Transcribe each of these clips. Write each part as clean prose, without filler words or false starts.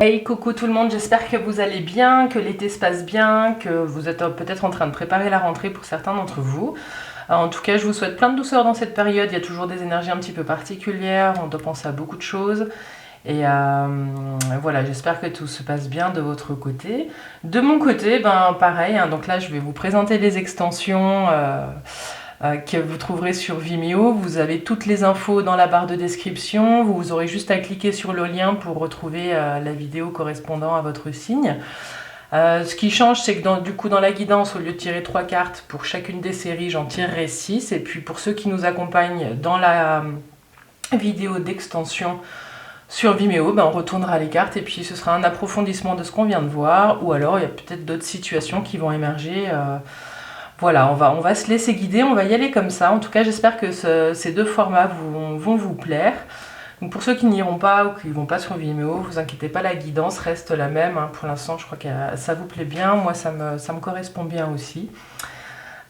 Hey coucou tout le monde, j'espère que vous allez bien, que l'été se passe bien, que vous êtes peut-être en train de préparer la rentrée pour certains d'entre vous. En tout cas, je vous souhaite plein de douceur dans cette période, il y a toujours des énergies un petit peu particulières, on doit penser à beaucoup de choses. Et voilà, j'espère que tout se passe bien de votre côté. De mon côté, ben pareil, hein, donc là je vais vous présenter les extensions que vous trouverez sur Vimeo. Vous avez toutes les infos dans la barre de description. Vous aurez juste à cliquer sur le lien pour retrouver la vidéo correspondant à votre signe. Ce qui change, c'est que du coup dans la guidance, au lieu de tirer 3 cartes pour chacune des séries, j'en tirerai 6. Et puis pour ceux qui nous accompagnent dans la vidéo d'extension sur Vimeo, ben on retournera les cartes et puis ce sera un approfondissement de ce qu'on vient de voir. Ou alors il y a peut-être d'autres situations qui vont émerger. Voilà, on va se laisser guider, on va y aller comme ça. En tout cas, j'espère que ces deux formats vont vous plaire. Donc pour ceux qui n'iront pas ou qui ne vont pas sur Vimeo, vous inquiétez pas, la guidance reste la même. Hein. Pour l'instant, je crois que ça vous plaît bien. Moi, ça me correspond bien aussi.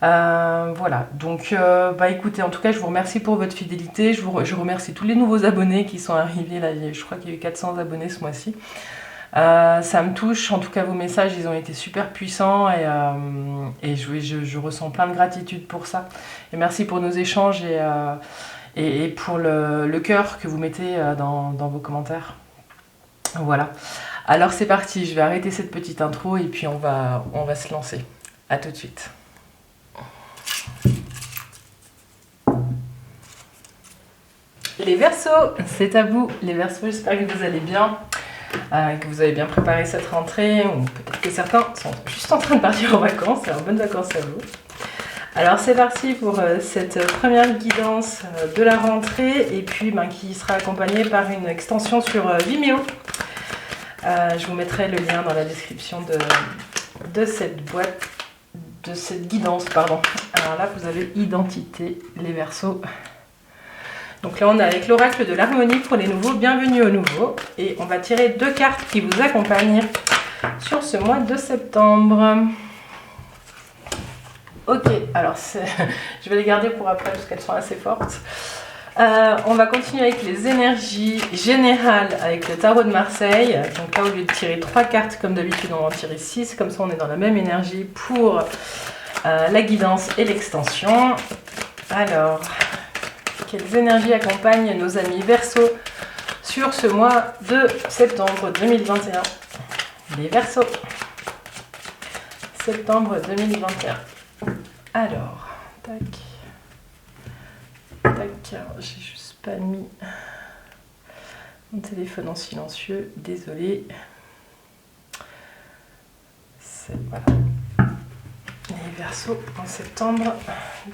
Voilà, donc bah écoutez, en tout cas, je vous remercie pour votre fidélité. Je remercie tous les nouveaux abonnés qui sont arrivés. Là, je crois qu'il y a eu 400 abonnés ce mois-ci. Ça me touche, en tout cas vos messages ils ont été super puissants et je ressens plein de gratitude pour ça. Et merci pour nos échanges et pour le cœur que vous mettez dans vos commentaires. Voilà, alors c'est parti, je vais arrêter cette petite intro et puis on va se lancer. A tout de suite. Les Verseaux, c'est à vous les Verseaux, j'espère que vous allez bien. Que vous avez bien préparé cette rentrée, ou peut-être que certains sont juste en train de partir en vacances. Alors bonnes vacances à vous. Alors c'est parti pour cette première guidance de la rentrée et puis qui sera accompagnée par une extension sur Vimeo. Je vous mettrai le lien dans la description de cette boîte, de cette guidance, pardon. Alors là vous avez identité, les Verseaux. Donc là on est avec l'oracle de l'harmonie pour les nouveaux, bienvenue aux nouveaux. Et on va tirer 2 cartes qui vous accompagnent sur ce mois de septembre. Ok, alors je vais les garder pour après parce qu'elles sont assez fortes. On va continuer avec les énergies générales avec le tarot de Marseille. Donc là au lieu de tirer 3 cartes comme d'habitude on va en tirer 6. Comme ça on est dans la même énergie pour la guidance et l'extension. Alors... quelles énergies accompagnent nos amis Verseaux sur ce mois de septembre 2021? Les Verseaux. Septembre 2021. Alors, tac. Tac, j'ai juste pas mis mon téléphone en silencieux, désolé. Voilà. Les Verseaux en septembre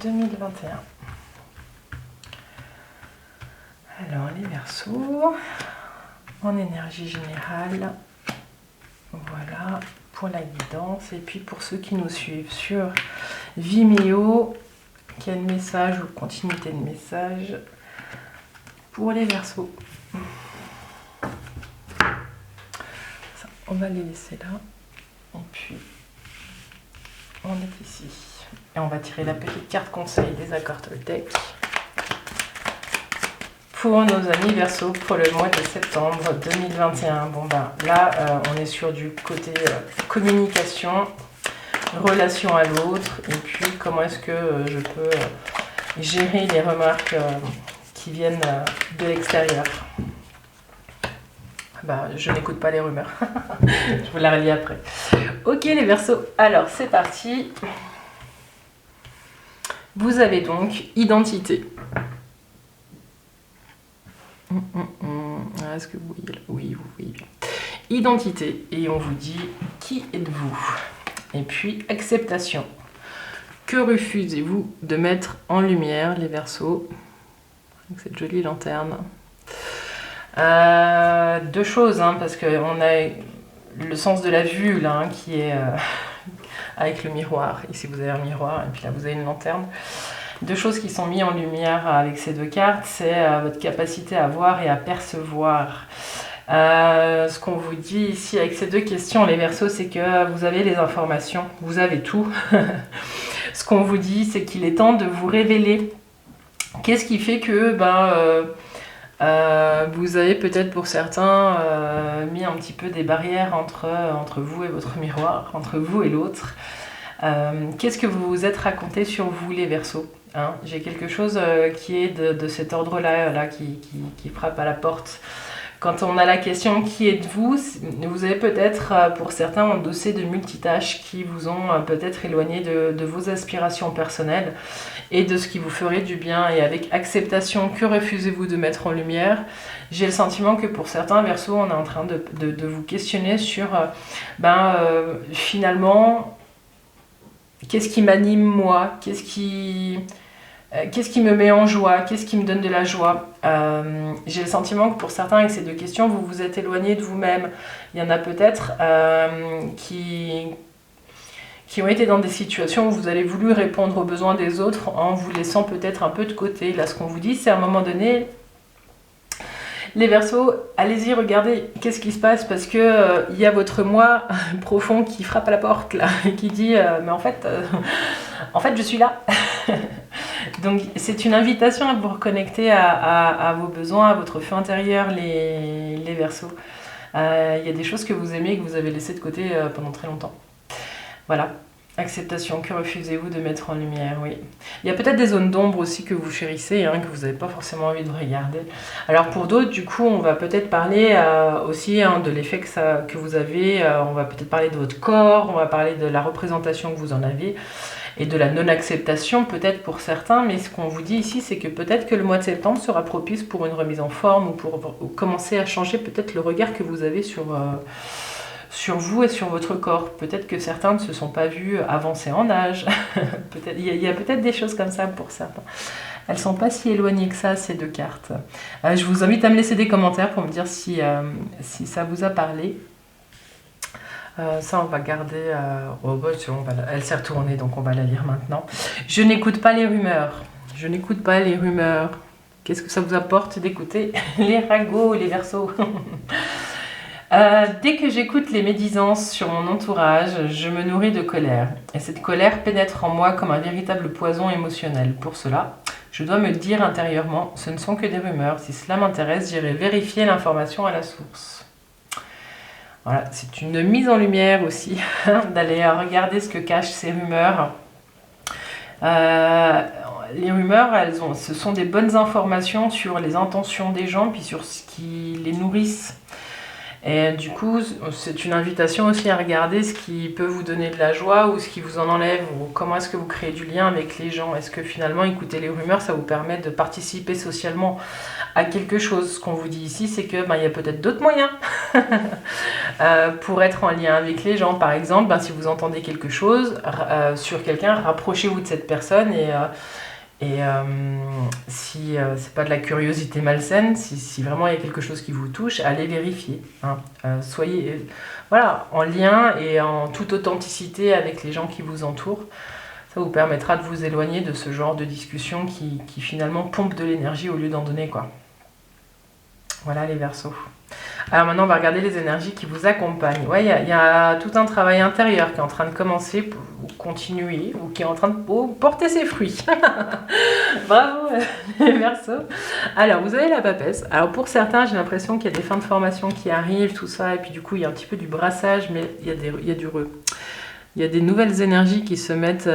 2021. Alors les Verseaux, en énergie générale, voilà pour la guidance. Et puis pour ceux qui nous suivent sur Vimeo, quel message ou continuité de message pour les Verseaux. Ça, on va les laisser là. Et puis on est ici. Et on va tirer la petite carte conseil des accords Toltec. Pour nos amis Verseaux pour le mois de septembre 2021. Bon ben là on est sur du côté communication, relation à l'autre et puis comment est-ce que je peux gérer les remarques qui viennent de l'extérieur. Ben, je n'écoute pas les rumeurs, je vous la relis après. Ok les Verseaux, alors c'est parti. Vous avez donc identité. Est-ce que vous voyez là? Oui, vous voyez bien. Identité, et on vous dit qui êtes-vous? Et puis acceptation. Que refusez-vous de mettre en lumière, les Verseaux? Avec cette jolie lanterne. 2 choses, hein, parce qu'on a le sens de la vue là, hein, qui est avec le miroir. Ici vous avez un miroir, et puis là vous avez une lanterne. 2 choses qui sont mises en lumière avec ces 2 cartes, c'est votre capacité à voir et à percevoir. Ce qu'on vous dit ici avec ces 2 questions, les Verseaux, c'est que vous avez les informations, vous avez tout. Ce qu'on vous dit, c'est qu'il est temps de vous révéler. Qu'est-ce qui fait que Vous avez peut-être pour certains mis un petit peu des barrières entre vous et votre miroir, entre vous et l'autre. Qu'est-ce que vous vous êtes raconté sur vous, les Verseaux, hein? J'ai quelque chose qui est de cet ordre-là qui frappe à la porte. Quand on a la question qui êtes-vous, vous avez peut-être pour certains endossé de multitâches qui vous ont peut-être éloigné de vos aspirations personnelles et de ce qui vous ferait du bien. Et avec acceptation, que refusez-vous de mettre en lumière? J'ai le sentiment que pour certains Verseaux, on est en train de vous questionner sur finalement, qu'est-ce qui m'anime moi? Qu'est-ce qui me met en joie? Qu'est-ce qui me donne de la joie? J'ai le sentiment que pour certains, avec ces deux questions, vous vous êtes éloigné de vous-même. Il y en a peut-être qui ont été dans des situations où vous avez voulu répondre aux besoins des autres en vous laissant peut-être un peu de côté. Là, ce qu'on vous dit, c'est à un moment donné, les Verseaux, allez-y, regardez qu'est-ce qui se passe, parce que il y a votre moi profond qui frappe à la porte là et qui dit mais en fait je suis là. Donc c'est une invitation à vous reconnecter à vos besoins, à votre feu intérieur, les Verseaux. Il y a des choses que vous aimez et que vous avez laissées de côté pendant très longtemps. Voilà. Acceptation, que refusez-vous de mettre en lumière? Oui. Il y a peut-être des zones d'ombre aussi que vous chérissez, hein, que vous n'avez pas forcément envie de regarder. Alors pour d'autres, du coup, on va peut-être parler aussi de l'effet que vous avez. On va peut-être parler de votre corps, on va parler de la représentation que vous en avez et de la non-acceptation peut-être pour certains. Mais ce qu'on vous dit ici, c'est que peut-être que le mois de septembre sera propice pour une remise en forme ou pour commencer à changer peut-être le regard que vous avez sur vous et sur votre corps. Peut-être que certains ne se sont pas vus avancer en âge. Il y a peut-être des choses comme ça pour certains. Elles ne sont pas si éloignées que ça, ces deux cartes. Je vous invite à me laisser des commentaires pour me dire si ça vous a parlé. Ça, on va garder... elle s'est retournée, donc on va la lire maintenant. Je n'écoute pas les rumeurs. Je n'écoute pas les rumeurs. Qu'est-ce que ça vous apporte d'écouter les ragots, les Verseaux? Dès que j'écoute les médisances sur mon entourage, je me nourris de colère. Et cette colère pénètre en moi comme un véritable poison émotionnel. Pour cela, je dois me le dire intérieurement, ce ne sont que des rumeurs. Si cela m'intéresse, j'irai vérifier l'information à la source. Voilà, c'est une mise en lumière aussi, d'aller regarder ce que cachent ces rumeurs. Les rumeurs, ce sont des bonnes informations sur les intentions des gens, puis sur ce qui les nourrissent. Et du coup, c'est une invitation aussi à regarder ce qui peut vous donner de la joie ou ce qui vous en enlève, ou comment est-ce que vous créez du lien avec les gens. Est-ce que finalement, écouter les rumeurs, ça vous permet de participer socialement à quelque chose? Ce qu'on vous dit ici, c'est que y a peut-être d'autres moyens pour être en lien avec les gens. Par exemple, si vous entendez quelque chose sur quelqu'un, rapprochez-vous de cette personne et si c'est pas de la curiosité malsaine, si vraiment il y a quelque chose qui vous touche, allez vérifier. Hein. Soyez en lien et en toute authenticité avec les gens qui vous entourent. Ça vous permettra de vous éloigner de ce genre de discussion qui finalement pompe de l'énergie au lieu d'en donner, quoi. Voilà les Verseaux. Alors maintenant, on va regarder les énergies qui vous accompagnent. Ouais, il y a tout un travail intérieur qui est en train de commencer, ou continuer, ou qui est en train de porter ses fruits. Bravo les Verseaux. Alors, vous avez la papesse. Alors pour certains, j'ai l'impression qu'il y a des fins de formation qui arrivent, tout ça, et puis du coup, il y a un petit peu du brassage, mais il y a il y a des nouvelles énergies qui se mettent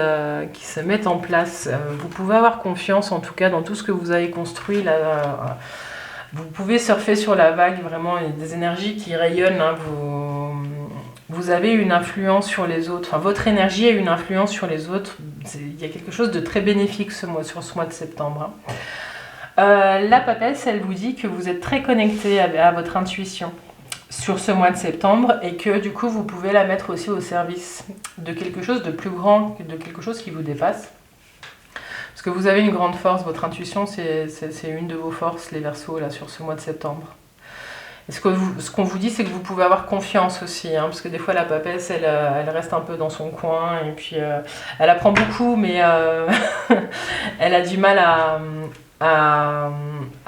en place. Vous pouvez avoir confiance, en tout cas, dans tout ce que vous avez construit là. Vous pouvez surfer sur la vague, vraiment, il y a des énergies qui rayonnent. Hein, vous avez une influence sur les autres. Enfin, votre énergie a une influence sur les autres. Il y a quelque chose de très bénéfique sur ce mois de septembre. Hein. La papesse, elle vous dit que vous êtes très connecté à votre intuition sur ce mois de septembre et que du coup, vous pouvez la mettre aussi au service de quelque chose de plus grand, de quelque chose qui vous dépasse. Parce que vous avez une grande force, votre intuition, c'est une de vos forces, les Verseaux, là, sur ce mois de septembre. Et ce qu'on vous dit, c'est que vous pouvez avoir confiance aussi, hein, parce que des fois, la papesse, elle reste un peu dans son coin, et puis elle apprend beaucoup, mais elle a du mal à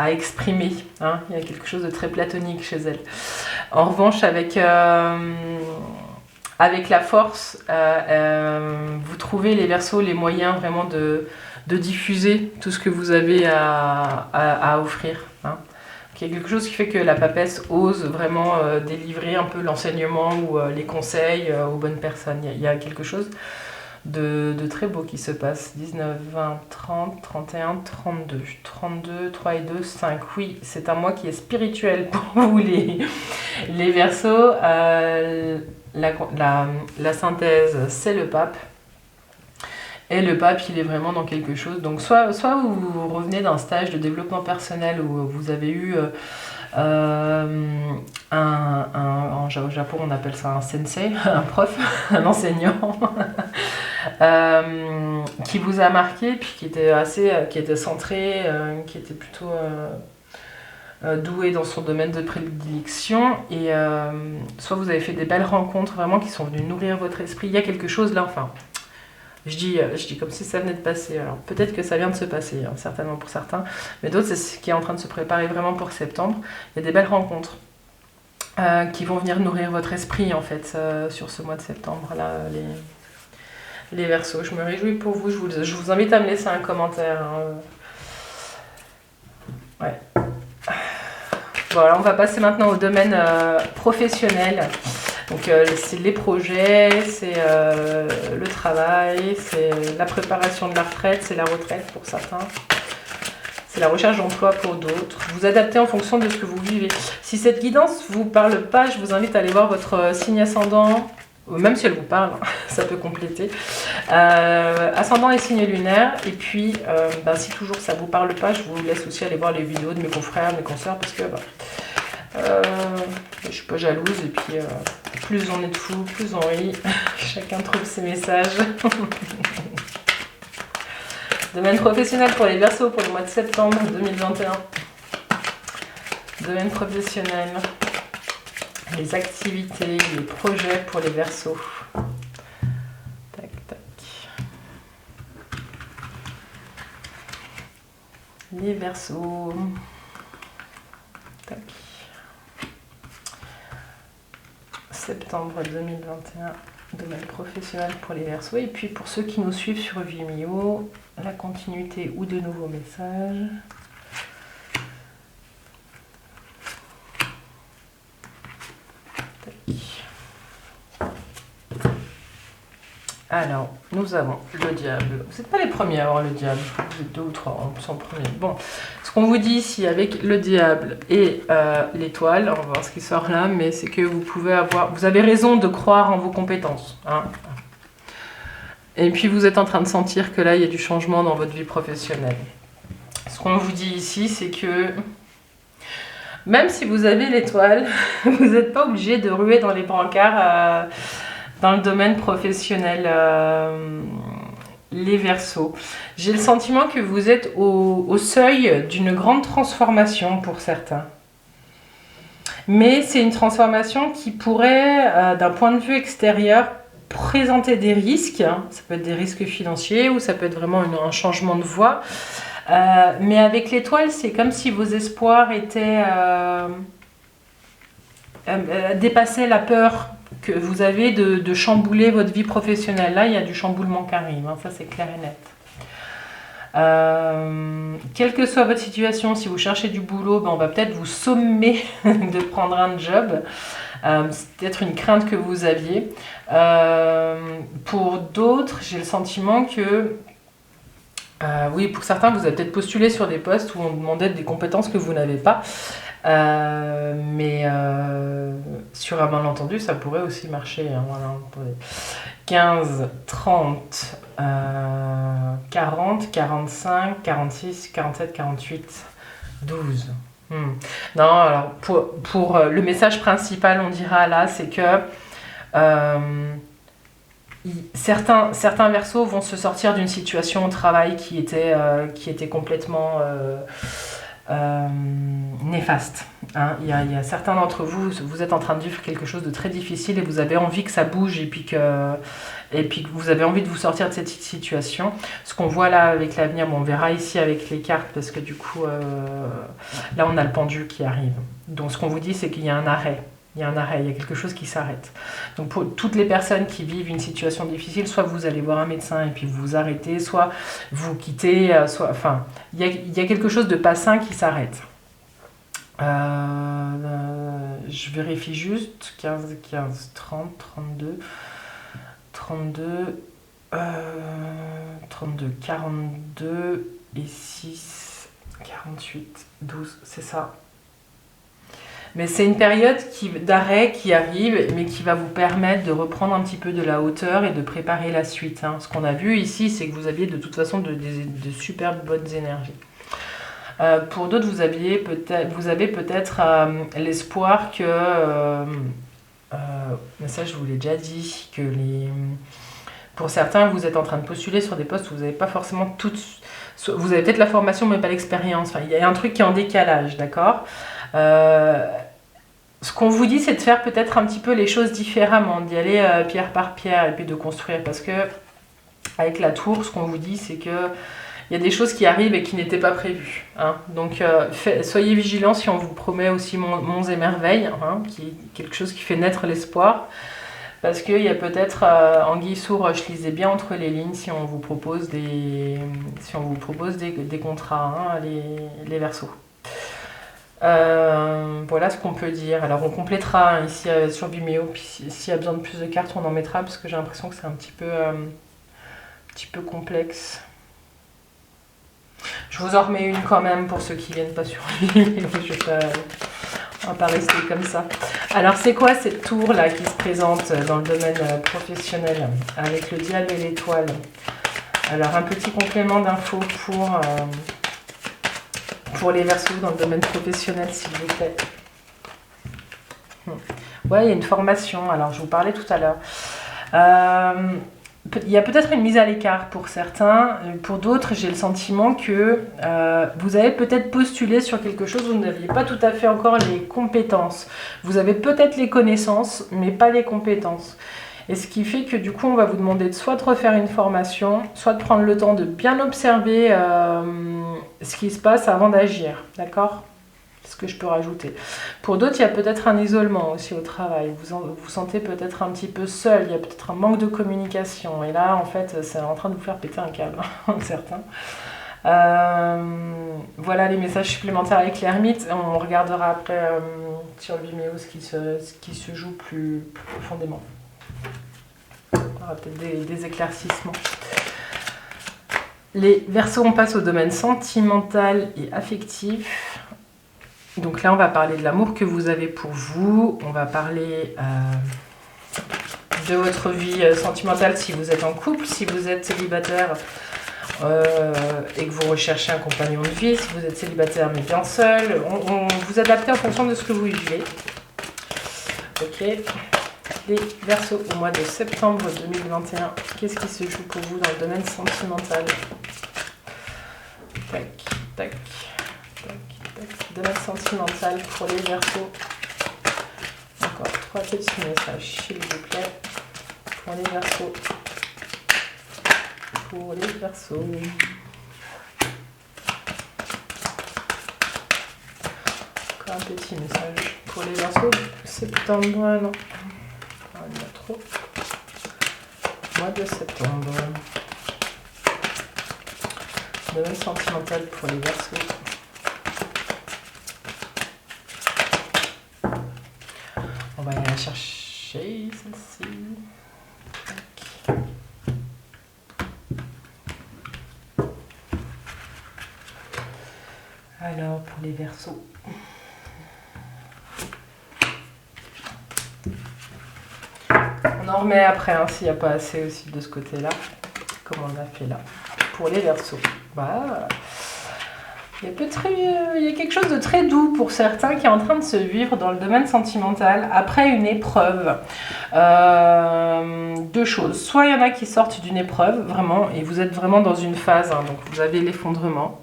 exprimer. Hein. Il y a quelque chose de très platonique chez elle. En revanche, avec la force, vous trouvez, les Verseaux, les moyens vraiment de diffuser tout ce que vous avez à offrir. Hein. qu'il y a quelque chose qui fait que la papesse ose vraiment délivrer un peu l'enseignement ou les conseils aux bonnes personnes. Il y a quelque chose de très beau qui se passe. 19, 20, 30, 31, 32. 32, 3 et 2, 5. Oui, c'est un mois qui est spirituel pour vous les Verseaux. La synthèse, c'est le pape. Et le pape, il est vraiment dans quelque chose. Donc, soit vous revenez d'un stage de développement personnel où vous avez eu au Japon, on appelle ça un sensei, un prof, un enseignant, qui vous a marqué, puis qui était centré, qui était plutôt doué dans son domaine de prédilection. Et soit vous avez fait des belles rencontres vraiment qui sont venues nourrir votre esprit. Il y a quelque chose là, enfin. Je dis comme si ça venait de passer. Alors peut-être que ça vient de se passer, hein, certainement pour certains, mais d'autres, c'est ce qui est en train de se préparer vraiment pour septembre. Il y a des belles rencontres qui vont venir nourrir votre esprit en fait sur ce mois de septembre là, les Verseaux. Je me réjouis pour vous. Je vous invite à me laisser un commentaire. Hein. Ouais. Voilà, on va passer maintenant au domaine professionnel. Donc c'est les projets, c'est le travail, c'est la préparation de la retraite, c'est la retraite pour certains, c'est la recherche d'emploi pour d'autres. Vous adaptez en fonction de ce que vous vivez. Si cette guidance ne vous parle pas, je vous invite à aller voir votre signe ascendant, même si elle vous parle, ça peut compléter. Ascendant et signe lunaire. Et puis, si toujours ça ne vous parle pas, je vous laisse aussi aller voir les vidéos de mes confrères, mes consoeurs, parce que je suis pas jalouse. Et puis, plus on est de fous, plus on rit. Chacun trouve ses messages. Domaine professionnel pour les Verseaux pour le mois de septembre 2021. Domaine professionnel. Les activités, les projets pour les Verseaux. Tac, tac. Les Verseaux. Tac. Septembre 2021, domaine professionnel pour les Verseaux. Et puis pour ceux qui nous suivent sur Vimeo, la continuité ou de nouveaux messages. Alors, nous avons le diable. Vous n'êtes pas les premiers à avoir le diable, vous êtes 2 ou 3 en premier. Bon, ce qu'on vous dit ici avec le diable et l'étoile, on va voir ce qui sort là, mais c'est que vous avez raison de croire en vos compétences. Hein. Et puis vous êtes en train de sentir que là, il y a du changement dans votre vie professionnelle. Ce qu'on vous dit ici, c'est que même si vous avez l'étoile, vous n'êtes pas obligé de ruer dans les brancards dans le domaine professionnel, les Verseaux. J'ai le sentiment que vous êtes au seuil d'une grande transformation pour certains. Mais c'est une transformation qui pourrait, d'un point de vue extérieur, présenter des risques. Hein. Ça peut être des risques financiers ou ça peut être vraiment un changement de voie. Mais avec l'étoile, c'est comme si vos espoirs étaient dépassaient la peur que vous avez de chambouler votre vie professionnelle. Là, il y a du chamboulement qui arrive, hein, ça c'est clair et net. Quelle que soit votre situation, si vous cherchez du boulot, on va peut-être vous sommer de prendre un job. C'est peut-être une crainte que vous aviez. Pour d'autres, j'ai le sentiment que oui, pour certains, vous avez peut-être postulé sur des postes où on demandait des compétences que vous n'avez pas. Mais sur un malentendu, ça pourrait aussi marcher. Hein, voilà. 15, 30, 40, 45, 46, 47, 48, 12. Non, alors pour le message principal, on dira là, c'est que certains Verseaux vont se sortir d'une situation au travail qui était complètement néfaste. Hein. Il y a certains d'entre vous, vous êtes en train de vivre quelque chose de très difficile et vous avez envie que ça bouge et puis que vous avez envie de vous sortir de cette situation. Ce qu'on voit là avec l'avenir, on verra ici avec les cartes parce que du coup, là on a le pendule qui arrive. Donc ce qu'on vous dit, c'est qu'il y a un arrêt. Il y a quelque chose qui s'arrête. Donc pour toutes les personnes qui vivent une situation difficile, soit vous allez voir un médecin et puis vous vous arrêtez, soit vous quittez, il y a quelque chose de pas sain qui s'arrête. Je vérifie juste. 15, 15, 30, 32, 32, 32, 42 et 6, 48, 12, c'est ça. Mais c'est une période d'arrêt qui arrive, mais qui va vous permettre de reprendre un petit peu de la hauteur et de préparer la suite. Hein. Ce qu'on a vu ici, c'est que vous aviez de toute façon de super bonnes énergies. Pour d'autres, vous avez peut-être l'espoir que... mais ça, je vous l'ai déjà dit, que pour certains, vous êtes en train de postuler sur des postes où vous n'avez pas forcément toutes... Vous avez peut-être la formation, mais pas l'expérience. Enfin, il y a un truc qui est en décalage, d'accord ? Ce qu'on vous dit, c'est de faire peut-être un petit peu les choses différemment, d'y aller pierre par pierre et puis de construire. Parce que avec la tour, ce qu'on vous dit, c'est que il y a des choses qui arrivent et qui n'étaient pas prévues. Hein. Donc soyez vigilants si on vous promet aussi monts et merveilles, hein, qui est quelque chose qui fait naître l'espoir. Parce qu'il y a peut-être anguille sous roche, lisez bien entre les lignes si on vous propose des contrats, hein, les Verseaux. Voilà ce qu'on peut dire. Alors on complétera hein, ici sur Vimeo, puis s'il y a besoin de plus de cartes, on en mettra parce que j'ai l'impression que c'est un petit peu complexe. Je vous en remets une quand même pour ceux qui viennent pas sur Vimeo. On va pas rester comme ça. Alors c'est quoi cette tour là qui se présente dans le domaine professionnel avec le diable et l'étoile? Alors un petit complément d'infos pour les Verseaux dans le domaine professionnel, s'il vous plaît. Ouais, il y a une formation. Alors, je vous parlais tout à l'heure. Il y a peut-être une mise à l'écart pour certains. Pour d'autres, j'ai le sentiment que vous avez peut-être postulé sur quelque chose où vous n'aviez pas tout à fait encore les compétences. Vous avez peut-être les connaissances, mais pas les compétences. Et ce qui fait que du coup, on va vous demander soit de refaire une formation, soit de prendre le temps de bien observer ce qui se passe avant d'agir. D'accord ? C'est ce que je peux rajouter. Pour d'autres, il y a peut-être un isolement aussi au travail. Vous vous sentez peut-être un petit peu seul, il y a peut-être un manque de communication. Et là, en fait, c'est en train de vous faire péter un câble, certains. Voilà les messages supplémentaires avec l'ermite. On regardera après sur le Vimeo ce qui se joue plus profondément. Il y aura peut-être des éclaircissements. Les Verseaux, on passe au domaine sentimental et affectif. Donc là, on va parler de l'amour que vous avez pour vous. On va parler de votre vie sentimentale si vous êtes en couple, si vous êtes célibataire et que vous recherchez un compagnon de vie, si vous êtes célibataire mais bien seul. On vous adapte en fonction de ce que vous vivez. Ok. Les Verseaux au mois de septembre 2021. Qu'est-ce qui se joue pour vous dans le domaine sentimental? Tac, tac, tac, tac. Domaine sentimental pour les Verseaux. Encore 3 petits messages, s'il vous plaît, pour les Verseaux. Pour les Verseaux. Encore un petit message pour les Verseaux. Septembre, non. Il y a trop. Mois de septembre. Domaine sentimental pour les Verseaux. On va aller la chercher, celle-ci. Alors, pour les Verseaux. On en remet après, hein, s'il n'y a pas assez aussi de ce côté-là, comme on a fait là. Pour les Verseaux. Bah, il y a quelque chose de très doux pour certains qui est en train de se vivre dans le domaine sentimental après une épreuve. Deux choses. Soit il y en a qui sortent d'une épreuve, vraiment, et vous êtes vraiment dans une phase, hein, donc vous avez l'effondrement.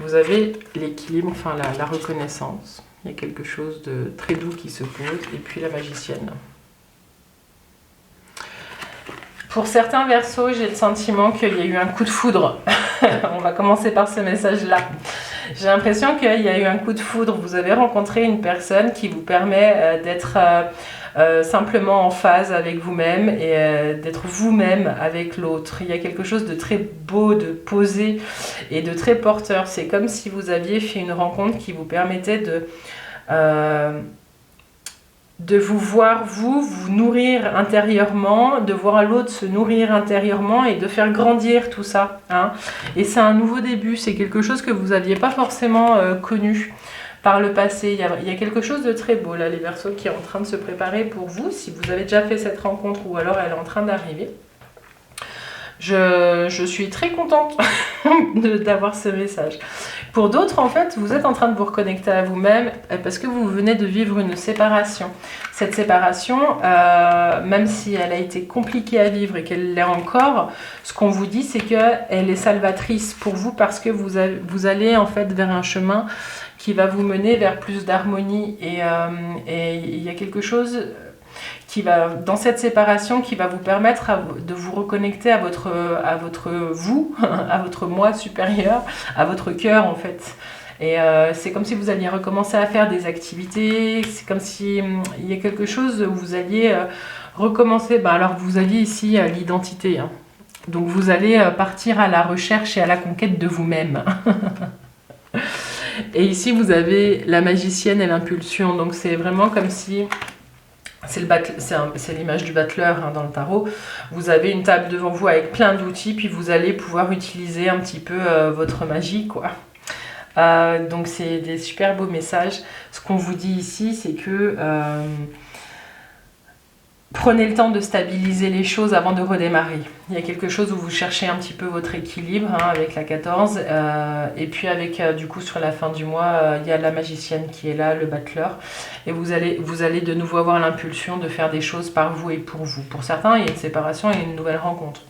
Vous avez l'équilibre, enfin la reconnaissance. Il y a quelque chose de très doux qui se pose. Et puis la magicienne. Pour certains Verseaux, j'ai le sentiment qu'il y a eu un coup de foudre. On va commencer par ce message-là. J'ai l'impression qu'il y a eu un coup de foudre. Vous avez rencontré une personne qui vous permet d'être simplement en phase avec vous-même et d'être vous-même avec l'autre. Il y a quelque chose de très beau, de posé et de très porteur. C'est comme si vous aviez fait une rencontre qui vous permettait de vous voir, vous nourrir intérieurement, de voir l'autre se nourrir intérieurement et de faire grandir tout ça. Hein. Et c'est un nouveau début, c'est quelque chose que vous n'aviez pas forcément connu par le passé. Il y a quelque chose de très beau là, les Verseaux, qui est en train de se préparer pour vous, si vous avez déjà fait cette rencontre ou alors elle est en train d'arriver. Je suis très contente d'avoir ce message. Pour d'autres, en fait, vous êtes en train de vous reconnecter à vous-même parce que vous venez de vivre une séparation. Cette séparation, même si elle a été compliquée à vivre et qu'elle l'est encore, ce qu'on vous dit, c'est qu'elle est salvatrice pour vous parce que vous allez en fait vers un chemin qui va vous mener vers plus d'harmonie. Et il y a quelque chose qui va, dans cette séparation, qui va vous permettre de vous reconnecter à votre vous, à votre moi supérieur, à votre cœur en fait. Et c'est comme si vous alliez recommencer à faire des activités, c'est comme si il y a quelque chose où vous alliez recommencer, alors vous aviez ici l'identité, hein. Donc vous allez partir à la recherche et à la conquête de vous-même. Et ici vous avez la magicienne et l'impulsion, donc c'est vraiment comme si... C'est l'image du battleur hein, dans le tarot. Vous avez une table devant vous avec plein d'outils, puis vous allez pouvoir utiliser un petit peu votre magie, quoi. Donc c'est des super beaux messages. Ce qu'on vous dit ici, c'est que prenez le temps de stabiliser les choses avant de redémarrer. Il y a quelque chose où vous cherchez un petit peu votre équilibre hein, avec la 14. Et puis avec, du coup, sur la fin du mois, il y a la magicienne qui est là, le battleur. Et vous allez de nouveau avoir l'impulsion de faire des choses par vous et pour vous. Pour certains, il y a une séparation et une nouvelle rencontre.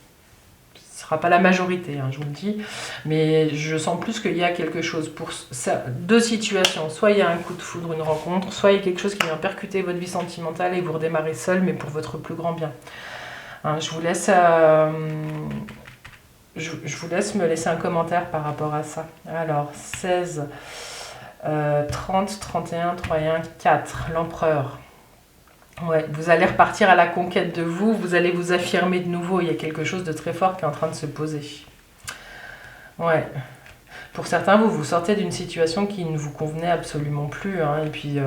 Ce ne sera pas la majorité, hein, je vous le dis. Mais je sens plus qu'il y a quelque chose pour ça. Deux situations. Soit il y a un coup de foudre, une rencontre. Soit il y a quelque chose qui vient percuter votre vie sentimentale et vous redémarrez seul, mais pour votre plus grand bien. Hein, je vous laisse me laisser un commentaire par rapport à ça. Alors, 16, 30, 31, 3 et 1, 4. L'empereur. Ouais, vous allez repartir à la conquête de vous, vous allez vous affirmer de nouveau, il y a quelque chose de très fort qui est en train de se poser. Ouais. Pour certains, vous sortez d'une situation qui ne vous convenait absolument plus, hein, et puis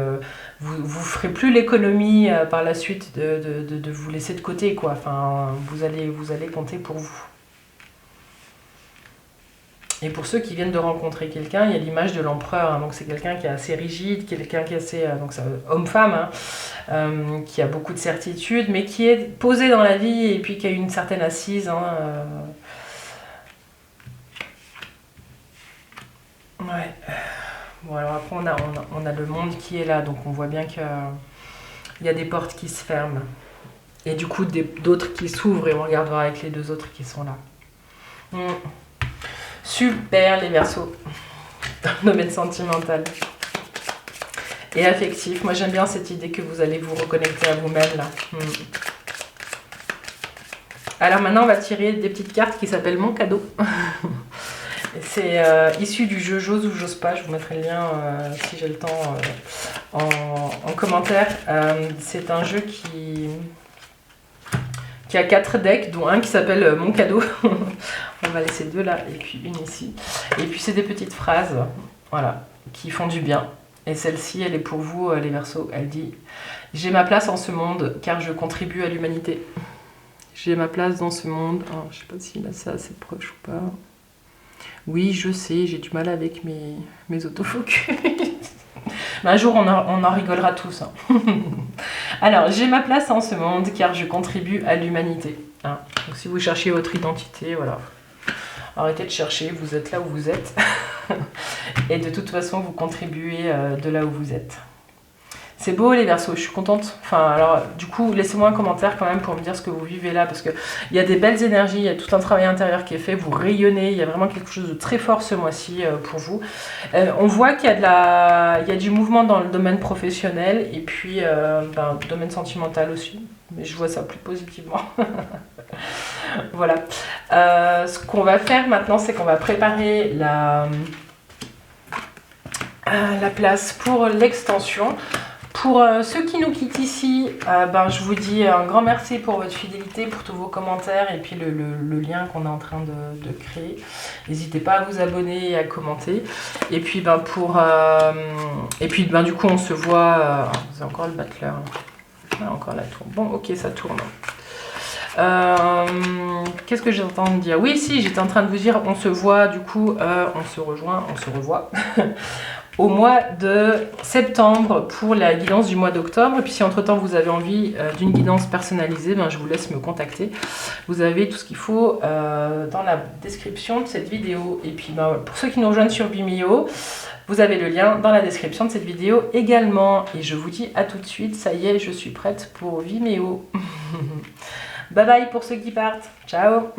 vous ne ferez plus l'économie par la suite de vous laisser de côté, quoi. Enfin, vous allez compter pour vous. Et pour ceux qui viennent de rencontrer quelqu'un, il y a l'image de l'empereur, hein, donc c'est quelqu'un qui est assez rigide, quelqu'un qui est assez, donc homme-femme, hein, qui a beaucoup de certitude, mais qui est posé dans la vie et puis qui a une certaine assise. Hein, ouais. Bon alors après on a le monde qui est là, donc on voit bien qu'il y a des portes qui se ferment. Et du coup d'autres qui s'ouvrent et on regardera avec les deux autres qui sont là. Super les Verseaux, dans le domaine sentimental et affectif. Moi j'aime bien cette idée que vous allez vous reconnecter à vous-même là. Alors maintenant on va tirer des petites cartes qui s'appellent Mon cadeau. C'est issu du jeu J'ose ou J'ose pas. Je vous mettrai le lien si j'ai le temps en commentaire. C'est un jeu qui a 4 decks, dont un qui s'appelle Mon cadeau. On va laisser 2 là et puis une ici. Et puis c'est des petites phrases, voilà, qui font du bien. Et celle-ci, elle est pour vous, les Verseaux. Elle dit « J'ai ma place en ce monde, car je contribue à l'humanité. » J'ai ma place dans ce monde. Oh, je sais pas si là c'est assez proche ou pas. Oui, je sais, j'ai du mal avec mes autofocus. Mais un jour, on en rigolera tous. Hein. Alors, j'ai ma place en ce monde, car je contribue à l'humanité. Hein. Donc, si vous cherchez votre identité, voilà. Arrêtez de chercher, vous êtes là où vous êtes. Et de toute façon, vous contribuez de là où vous êtes. C'est beau les Verseaux, je suis contente. Enfin, alors, du coup, laissez-moi un commentaire quand même pour me dire ce que vous vivez là, parce qu'il y a des belles énergies, il y a tout un travail intérieur qui est fait, vous rayonnez, il y a vraiment quelque chose de très fort ce mois-ci pour vous. On voit qu'il y a du mouvement dans le domaine professionnel, et puis le domaine sentimental aussi, mais je vois ça plus positivement. Voilà. Ce qu'on va faire maintenant, c'est qu'on va préparer la place pour l'extension. Pour ceux qui nous quittent ici, je vous dis un grand merci pour votre fidélité, pour tous vos commentaires et puis le lien qu'on est en train de créer. N'hésitez pas à vous abonner et à commenter. Et puis, du coup, on se voit... c'est encore le battleur. Encore la tour. Bon, ok, ça tourne. Qu'est-ce que j'étais en train de dire? Oui, si, j'étais en train de vous dire, on se voit, du coup, on se rejoint, on se revoit au mois de septembre pour la guidance du mois d'octobre. Et puis si entre-temps vous avez envie d'une guidance personnalisée, je vous laisse me contacter. Vous avez tout ce qu'il faut dans la description de cette vidéo. Et puis pour ceux qui nous rejoignent sur Vimeo, vous avez le lien dans la description de cette vidéo également. Et je vous dis à tout de suite, ça y est, je suis prête pour Vimeo. Bye bye pour ceux qui partent. Ciao.